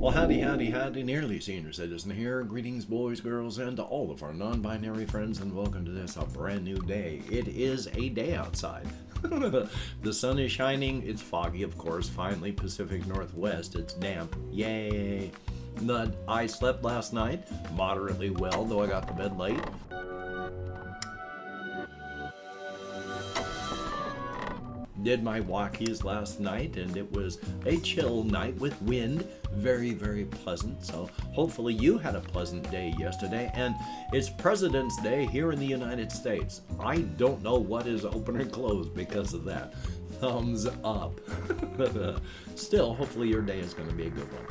Well, howdy, nearly senior citizen here. Greetings, boys, girls, and to all of our non-binary friends, and welcome to this, a brand new day. It is a day outside. The sun is shining. It's foggy, of course. Finally, Pacific Northwest. It's damp. Yay. I slept last night moderately well, though I got to bed late. Did my walkies last night, and it was a chill night with wind. Very, very pleasant. So hopefully you had a pleasant day yesterday. And it's President's Day here in the United States. I don't know what is open or closed because of that. Thumbs up. Still, hopefully your day is going to be a good one.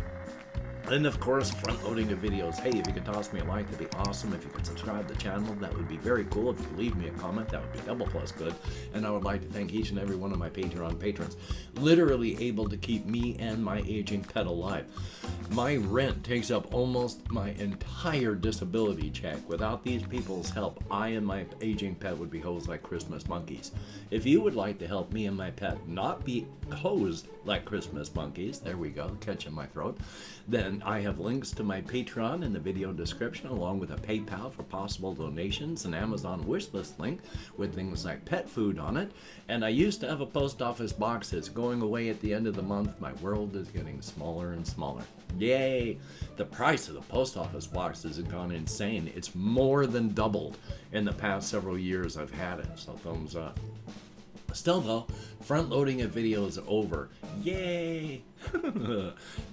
And of course, front-loading the videos. Hey, if you could toss me a like, that'd be awesome. If you could subscribe to the channel, that would be very cool. If you could leave me a comment, that would be double plus good. And I would like to thank each and every one of my Patreon patrons, literally able to keep me and my aging pet alive. My rent takes up almost my entire disability check. Without these people's help, I and my aging pet would be hosed like Christmas monkeys. If you would like to help me and my pet not be hosed like Christmas monkeys, there we go, catching my throat, then I have links to my Patreon in the video description, along with a PayPal for possible donations, an Amazon wishlist link with things like pet food on it, and I used to have a post office box that's going away at the end of the month. My world is getting smaller and smaller. Yay! The price of the post office boxes has gone insane. It's more than doubled in the past several years I've had it, so thumbs up. Still though, front-loading a video is over. Yay!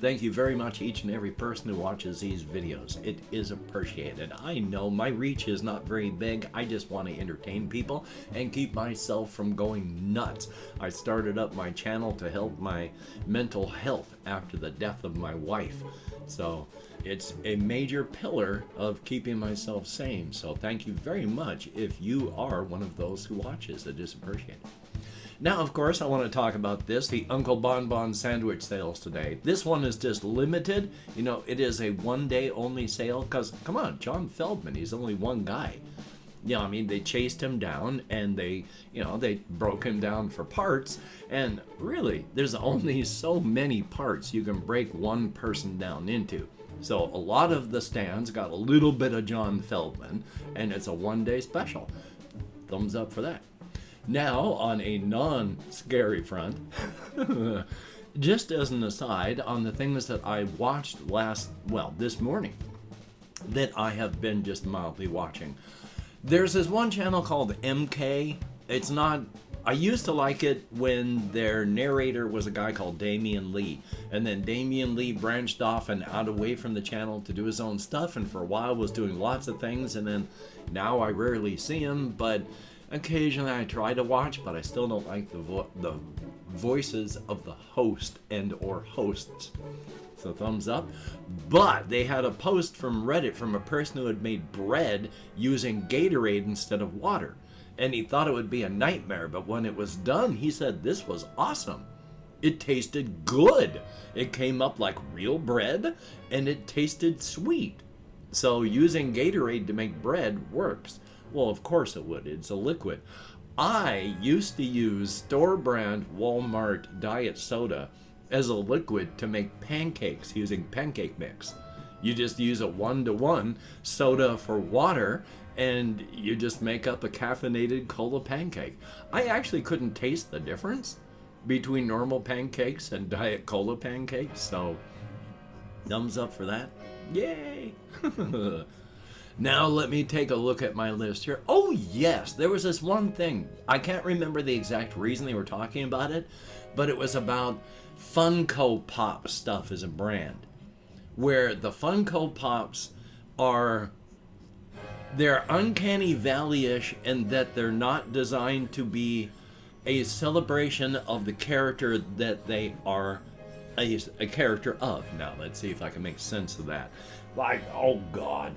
Thank you very much, each and every person who watches these videos. It is appreciated. I know my reach is not very big. I just want to entertain people and keep myself from going nuts. I started up my channel to help my mental health after the death of my wife. So it's a major pillar of keeping myself sane. So thank you very much if you are one of those who watches. It is appreciated. Now, of course, I want to talk about this, the Uncle Bonbon sandwich sales today. This one is just limited. You know, it is a one-day only sale because, come on, John Feldmann, he's only one guy. Yeah, I mean, they chased him down and they broke him down for parts. And really, there's only so many parts you can break one person down into. So a lot of the stands got a little bit of John Feldmann, and it's a one-day special. Thumbs up for that. Now, on a non-scary front, just as an aside, on the things that I watched this morning, that I have been just mildly watching. There's this one channel called MK. It's not, I used to like it when their narrator was a guy called Damian Lee. And then Damian Lee branched off and out away from the channel to do his own stuff, and for a while was doing lots of things, and then now I rarely see him, but occasionally I try to watch, but I still don't like the voices of the host and or hosts. So thumbs up. But they had a post from Reddit from a person who had made bread using Gatorade instead of water. And he thought it would be a nightmare, but when it was done, he said this was awesome. It tasted good. It came up like real bread, and it tasted sweet. So using Gatorade to make bread works. Well, of course it would. It's a liquid. I used to use store-brand Walmart diet soda as a liquid to make pancakes using pancake mix. You just use a 1-to-1 soda for water, and you just make up a caffeinated cola pancake. I actually couldn't taste the difference between normal pancakes and diet cola pancakes, so thumbs up for that. Yay! Now let me take a look at my list here. Oh yes, there was this one thing. I can't remember the exact reason they were talking about it, but it was about Funko Pop stuff as a brand. Where the Funko Pops they're uncanny valley-ish in that they're not designed to be a celebration of the character that they are a character of. Now let's see if I can make sense of that. Like, oh God.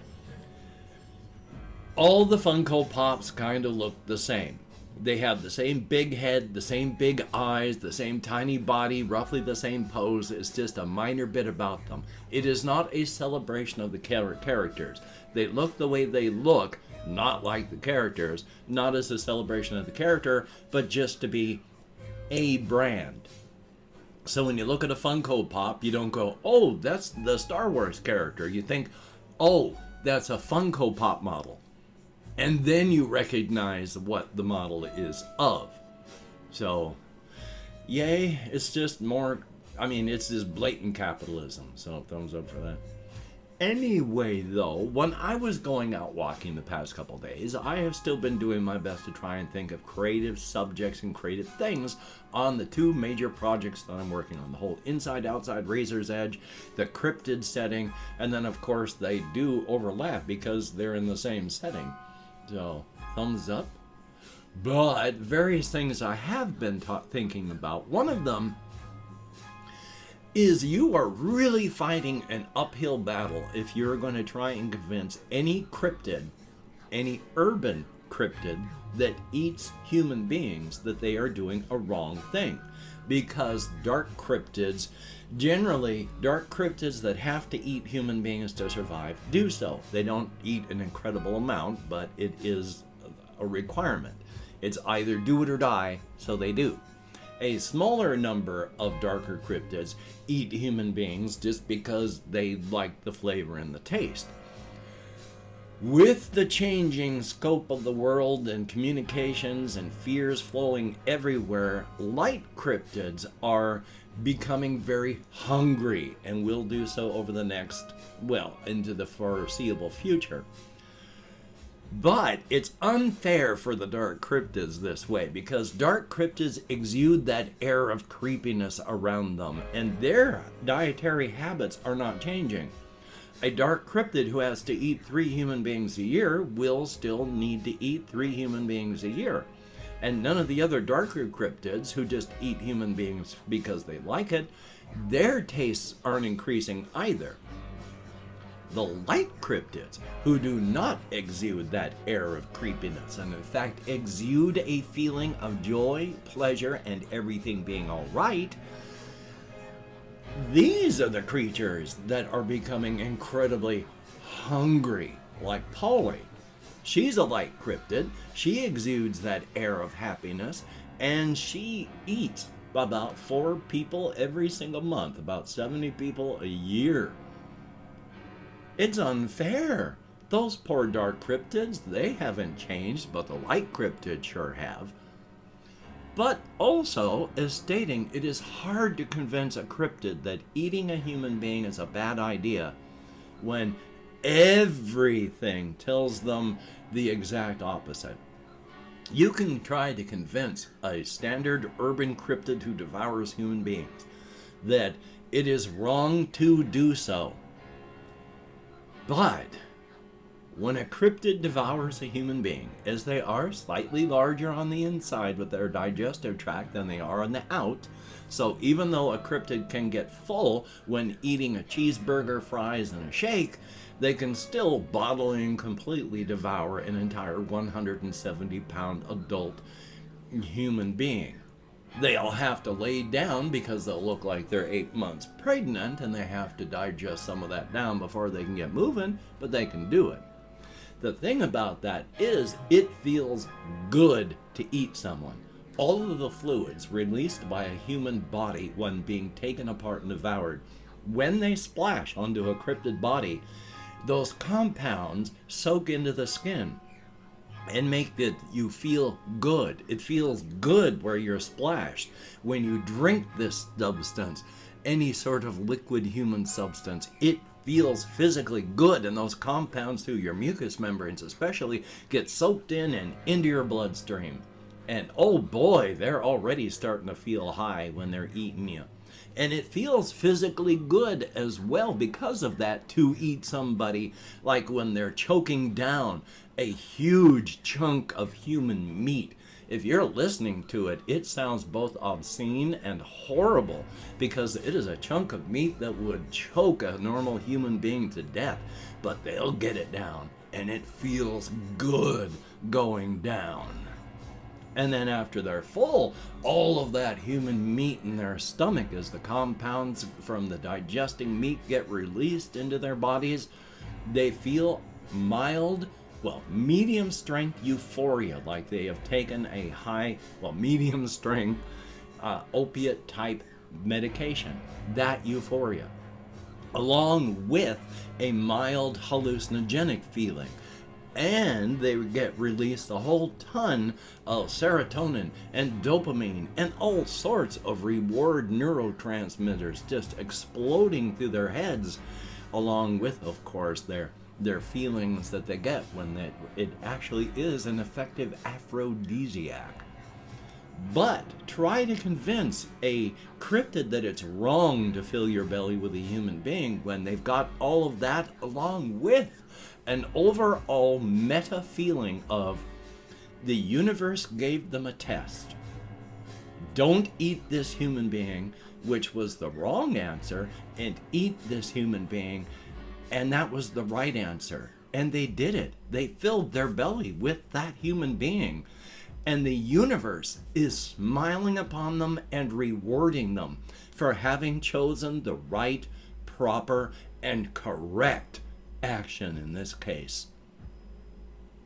All the Funko Pops kind of look the same. They have the same big head, the same big eyes, the same tiny body, roughly the same pose. It's just a minor bit about them. It is not a celebration of the characters. They look the way they look, not like the characters, not as a celebration of the character, but just to be a brand. So when you look at a Funko Pop, you don't go, oh, that's the Star Wars character. You think, oh, that's a Funko Pop model. And then you recognize what the model is of. So, yay, it's just more, it's just blatant capitalism. So thumbs up for that. Anyway, though, when I was going out walking the past couple days, I have still been doing my best to try and think of creative subjects and creative things on the two major projects that I'm working on. The whole inside-outside Razor's Edge, the Cryptid setting, and then, of course, they do overlap because they're in the same setting. So, thumbs up. But various things I have been thinking about. One of them is you are really fighting an uphill battle if you're going to try and convince any cryptid, any urban cryptid that eats human beings that they are doing a wrong thing. Because dark cryptids, generally dark cryptids that have to eat human beings to survive, do so. They don't eat an incredible amount, but it is a requirement. It's either do it or die, so they do. A smaller number of darker cryptids eat human beings just because they like the flavor and the taste. With the changing scope of the world and communications and fears flowing everywhere, light cryptids are becoming very hungry and will do so over the next, into the foreseeable future. But it's unfair for the dark cryptids this way because dark cryptids exude that air of creepiness around them and their dietary habits are not changing. A dark cryptid who has to eat 3 human beings a year will still need to eat 3 human beings a year. And none of the other darker cryptids who just eat human beings because they like it, their tastes aren't increasing either. The light cryptids, who do not exude that air of creepiness and in fact exude a feeling of joy, pleasure, and everything being all right, these are the creatures that are becoming incredibly hungry, like Polly. She's a light cryptid, she exudes that air of happiness, and she eats about 4 people every single month, about 70 people a year. It's unfair. Those poor dark cryptids, they haven't changed, but the light cryptids sure have. But also, as stating, it is hard to convince a cryptid that eating a human being is a bad idea when everything tells them the exact opposite. You can try to convince a standard urban cryptid who devours human beings that it is wrong to do so. But when a cryptid devours a human being, as they are slightly larger on the inside with their digestive tract than they are on the out, so even though a cryptid can get full when eating a cheeseburger, fries, and a shake, they can still bodily and completely devour an entire 170-pound adult human being. They'll have to lay down because they'll look like they're 8 months pregnant and they have to digest some of that down before they can get moving, but they can do it. The thing about that is it feels good to eat someone. All of the fluids released by a human body when being taken apart and devoured, when they splash onto a cryptid body, those compounds soak into the skin and make you feel good. It feels good where you're splashed. When you drink this substance, any sort of liquid human substance, it feels physically good, and those compounds through your mucous membranes especially get soaked in and into your bloodstream. And oh boy, they're already starting to feel high when they're eating you. And it feels physically good as well because of that to eat somebody, like when they're choking down a huge chunk of human meat. If you're listening to it, it sounds both obscene and horrible because it is a chunk of meat that would choke a normal human being to death, but they'll get it down and it feels good going down. And then after they're full, all of that human meat in their stomach, as the compounds from the digesting meat get released into their bodies, they feel mild, medium strength euphoria, like they have taken a medium strength opiate type medication, that euphoria, along with a mild hallucinogenic feeling. And they get released a whole ton of serotonin and dopamine and all sorts of reward neurotransmitters just exploding through their heads, along with, of course, their feelings that they get when it actually is an effective aphrodisiac. But try to convince a cryptid that it's wrong to fill your belly with a human being when they've got all of that along with an overall meta feeling of the universe gave them a test. Don't eat this human being, which was the wrong answer, and eat this human being, and that was the right answer. And they did it. They filled their belly with that human being. And the universe is smiling upon them and rewarding them for having chosen the right, proper, and correct action in this case.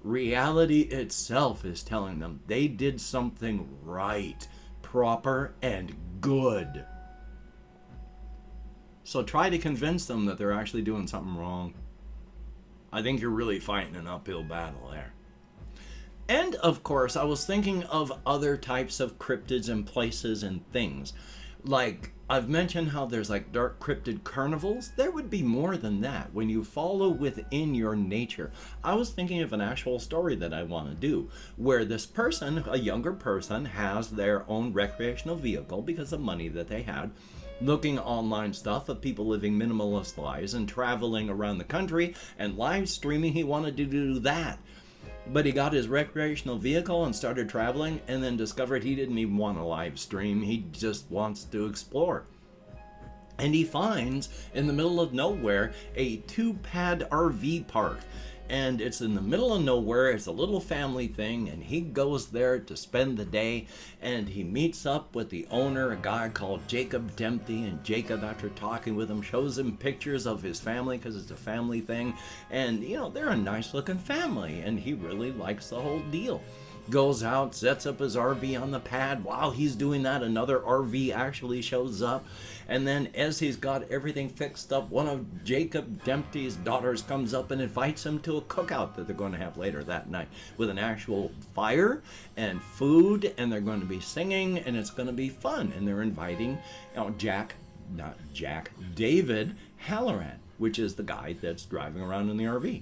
Reality itself is telling them they did something right, proper, and good. So try to convince them that they're actually doing something wrong. I think you're really fighting an uphill battle there. And of course, I was thinking of other types of cryptids and places and things. Like, I've mentioned how there's like dark cryptid carnivals. There would be more than that when you follow within your nature. I was thinking of an actual story that I want to do, where this person, a younger person, has their own recreational vehicle because of money that they had, looking online stuff of people living minimalist lives and traveling around the country and live streaming. He wanted to do that. But he got his recreational vehicle and started traveling, and then discovered he didn't even want to live stream. He just wants to explore. And he finds in the middle of nowhere a 2-pad RV park. And it's in the middle of nowhere. It's a little family thing, and he goes there to spend the day, and he meets up with the owner, a guy called Jacob Dempsey. And Jacob, after talking with him, shows him pictures of his family because it's a family thing, and they're a nice looking family, and he really likes the whole deal. Goes out, sets up his RV on the pad. While he's doing that, another RV actually shows up. And then as he's got everything fixed up, one of Jacob Dempsey's daughters comes up and invites him to a cookout that they're going to have later that night with an actual fire and food, and they're going to be singing, and it's going to be fun. And they're inviting David Halloran, which is the guy that's driving around in the RV.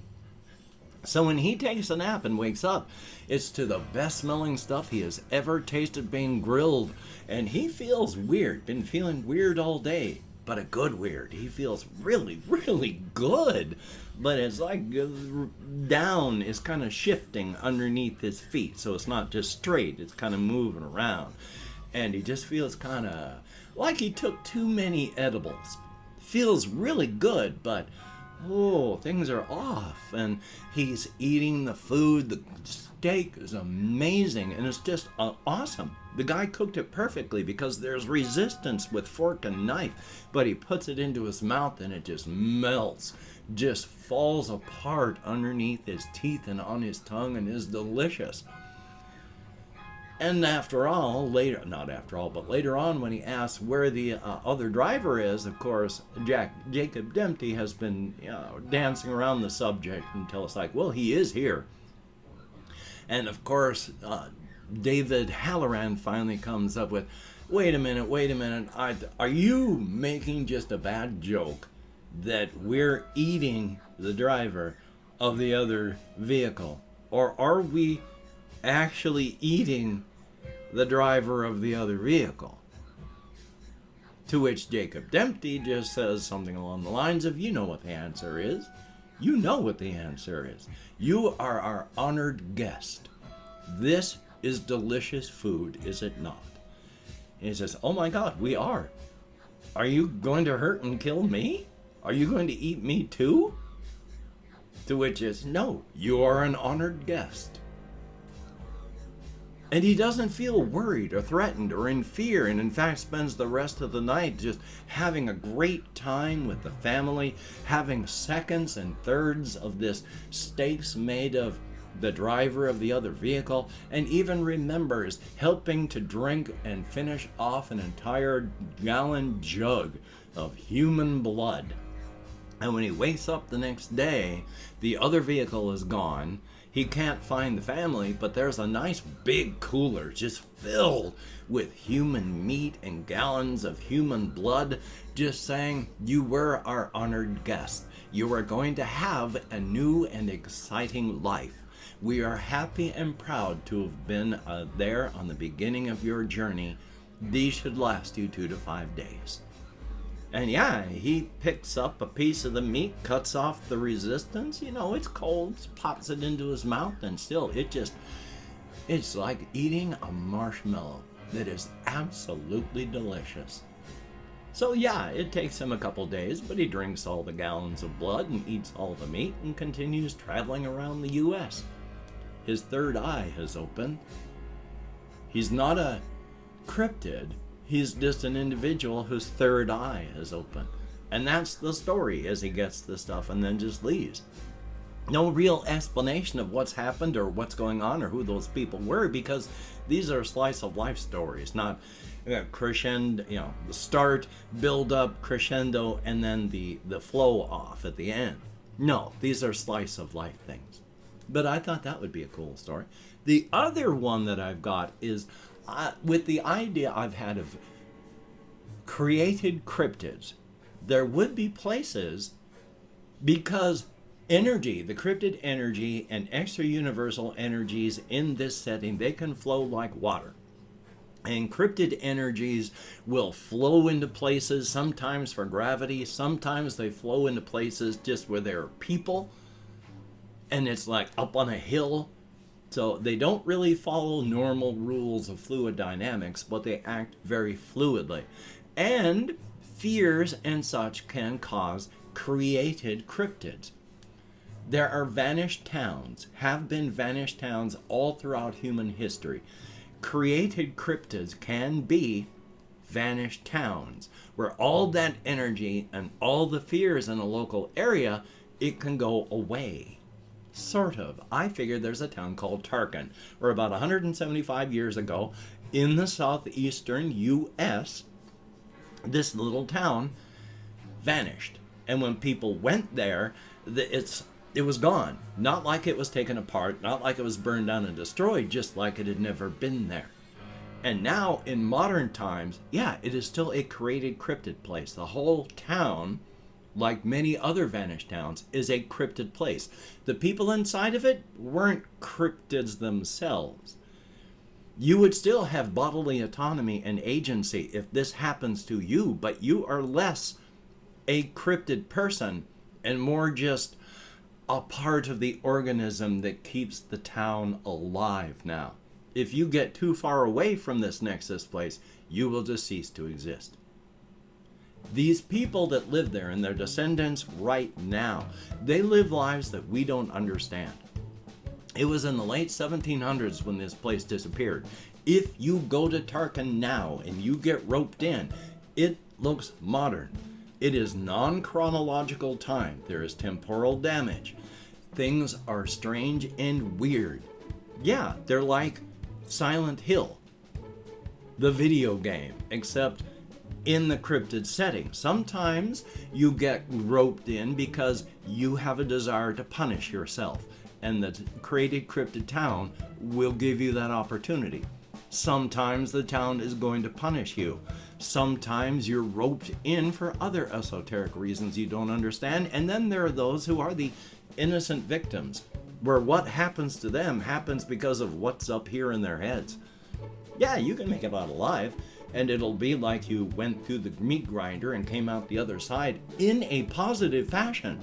So when he takes a nap and wakes up, it's to the best smelling stuff he has ever tasted being grilled. And he feels weird, been feeling weird all day, but a good weird. He feels really, really good. But it's like down is kind of shifting underneath his feet. So it's not just straight, it's kind of moving around. And he just feels kind of like he took too many edibles. Feels really good, but things are off. And he's eating the food. The steak is amazing, and it's just awesome. The guy cooked it perfectly because there's resistance with fork and knife, but he puts it into his mouth and it just melts, just falls apart underneath his teeth and on his tongue, and is delicious. And later on, when he asks where the other driver is, of course, Jacob Dempsey has been dancing around the subject until it's like, well, he is here. And of course, David Halloran finally comes up with, wait a minute, are you making just a bad joke that we're eating the driver of the other vehicle? Or are we actually eating the driver of the other vehicle? To which Jacob Dempsey just says something along the lines of, you know what the answer is. You know what the answer is. You are our honored guest. This is delicious food, is it not? And he says, oh my God, we are. Are you going to hurt and kill me? Are you going to eat me too? To which is, no, you are an honored guest. And he doesn't feel worried or threatened or in fear, and in fact spends the rest of the night just having a great time with the family, having seconds and thirds of this steaks made of the driver of the other vehicle, and even remembers helping to drink and finish off an entire gallon jug of human blood. And when he wakes up the next day, the other vehicle is gone. He can't find the family, but there's a nice big cooler just filled with human meat and gallons of human blood, just saying, you were our honored guest. You are going to have a new and exciting life. We are happy and proud to have been there on the beginning of your journey. These should last you 2 to 5 days. And yeah, he picks up a piece of the meat, cuts off the resistance. You know, it's cold, pops it into his mouth, and still, it's like eating a marshmallow that is absolutely delicious. So yeah, it takes him a couple days, but he drinks all the gallons of blood and eats all the meat and continues traveling around the U.S. His third eye has opened. He's not a cryptid. He's just an individual whose third eye is open. And that's the story as he gets the stuff and then just leaves. No real explanation of what's happened or what's going on or who those people were, because these are slice of life stories, not crescendo, the start, build up, crescendo, and then the flow off at the end. No, these are slice of life things. But I thought that would be a cool story. The other one that I've got is with the idea I've had of created cryptids. There would be places, because energy, the cryptid energy and extra universal energies in this setting, they can flow like water. And cryptid energies will flow into places, sometimes for gravity, sometimes they flow into places just where there are people, and it's like up on a hill. So they don't really follow normal rules of fluid dynamics, but they act very fluidly. And fears and such can cause created cryptids. There are vanished towns, have been vanished towns all throughout human history. Created cryptids can be vanished towns, where all that energy and all the fears in a local area, it can go away. Sort of. I figure there's a town called Tarkin, where about 175 years ago, in the southeastern U.S., this little town vanished. And when people went there, it was gone. Not like it was taken apart, not like it was burned down and destroyed, just like it had never been there. And now, in modern times, yeah, it is still a created cryptid place. The whole town, like many other vanished towns, is a cryptid place. The people inside of it weren't cryptids themselves. You would still have bodily autonomy and agency if this happens to you, but you are less a cryptid person and more just a part of the organism that keeps the town alive now. If you get too far away from this nexus place, you will just cease to exist. These people that live there and their descendants right now, they live lives that we don't understand. It was in the late 1700s when this place disappeared. If you go to Tarkin now and you get roped in, it looks modern. It is non-chronological time. There is temporal damage. Things are strange and weird. Yeah, they're like Silent Hill, the video game, except in the cryptid setting. Sometimes you get roped in because you have a desire to punish yourself, and the created cryptid town will give you that opportunity. Sometimes the town is going to punish you. Sometimes you're roped in for other esoteric reasons you don't understand, and then there are those who are the innocent victims, where what happens to them happens because of what's up here in their heads. Yeah, you can make it out alive, and it'll be like you went through the meat grinder and came out the other side in a positive fashion.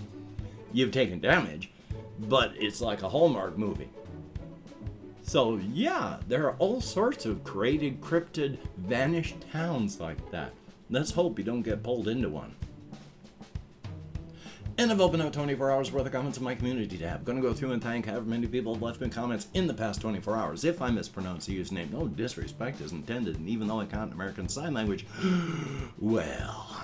You've taken damage, but it's like a Hallmark movie. So yeah, there are all sorts of created cryptid vanished towns like that. Let's hope you don't get pulled into one. And I've opened up 24 hours worth of comments in my community tab. Going to go through and thank however many people have left me comments in the past 24 hours. If I mispronounce the username, no disrespect is intended, and even though I count American Sign Language, well,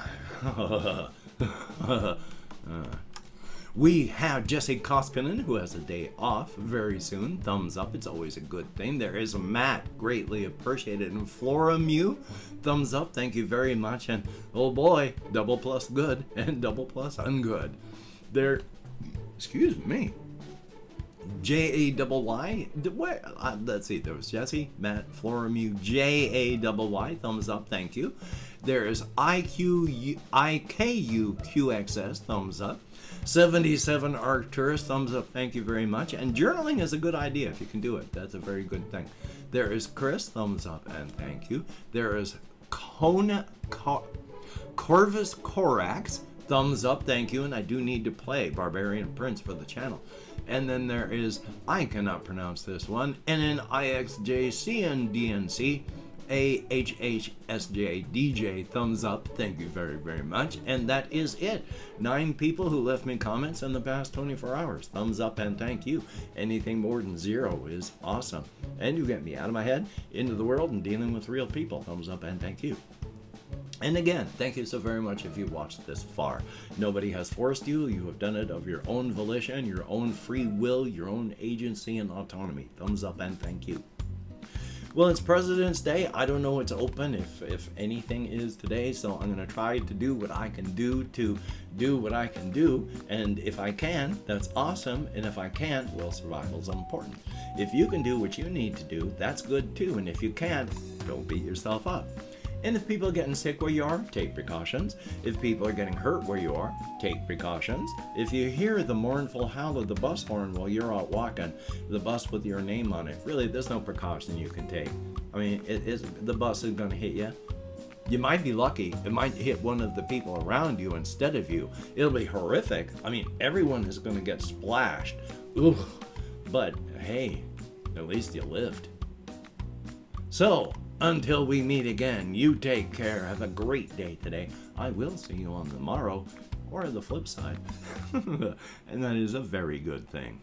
We have Jesse Koskinen, who has a day off very soon. Thumbs up. It's always a good thing. There is Matt, greatly appreciated. And Flora Mew, thumbs up. Thank you very much. And oh boy, double plus good and double plus ungood. There, excuse me. J-A-Y-Y. Let's see. There was Jesse, Matt, Flora Mew, J-A-Y-Y. Thumbs up. Thank you. There is IKUQXS. Thumbs up. 77 Arcturus, thumbs up, thank you very much. And journaling is a good idea if you can do it. That's a very good thing. There is Chris, thumbs up, and thank you. There is Corvus Corax, thumbs up, thank you. And I do need to play Barbarian Prince for the channel. And then there is, I cannot pronounce this one, NNIXJCNDNC. AHHSJDJ, thumbs up, thank you very, very much. And that is it. 9 people who left me comments in the past 24 hours. Thumbs up and thank you. Anything more than 0 is awesome. And you get me out of my head, into the world, and dealing with real people. Thumbs up and thank you. And again, thank you so very much if you watched this far. Nobody has forced you. You have done it of your own volition, your own free will, your own agency and autonomy. Thumbs up and thank you. Well, it's President's Day. I don't know what's open, if anything is today, so I'm going to try to do what I can do to do what I can do. And if I can, that's awesome. And if I can't, well, survival's important. If you can do what you need to do, that's good too. And if you can't, don't beat yourself up. And if people are getting sick where you are, take precautions. If people are getting hurt where you are, take precautions. If you hear the mournful howl of the bus horn while you're out walking, the bus with your name on it, really, there's no precaution you can take. I mean, the bus is going to hit you. You might be lucky. It might hit one of the people around you instead of you. It'll be horrific. I mean, everyone is going to get splashed. Ooh. But hey, at least you lived. So, until we meet again, you take care. Have a great day today. I will see you on tomorrow, or the flip side. And that is a very good thing.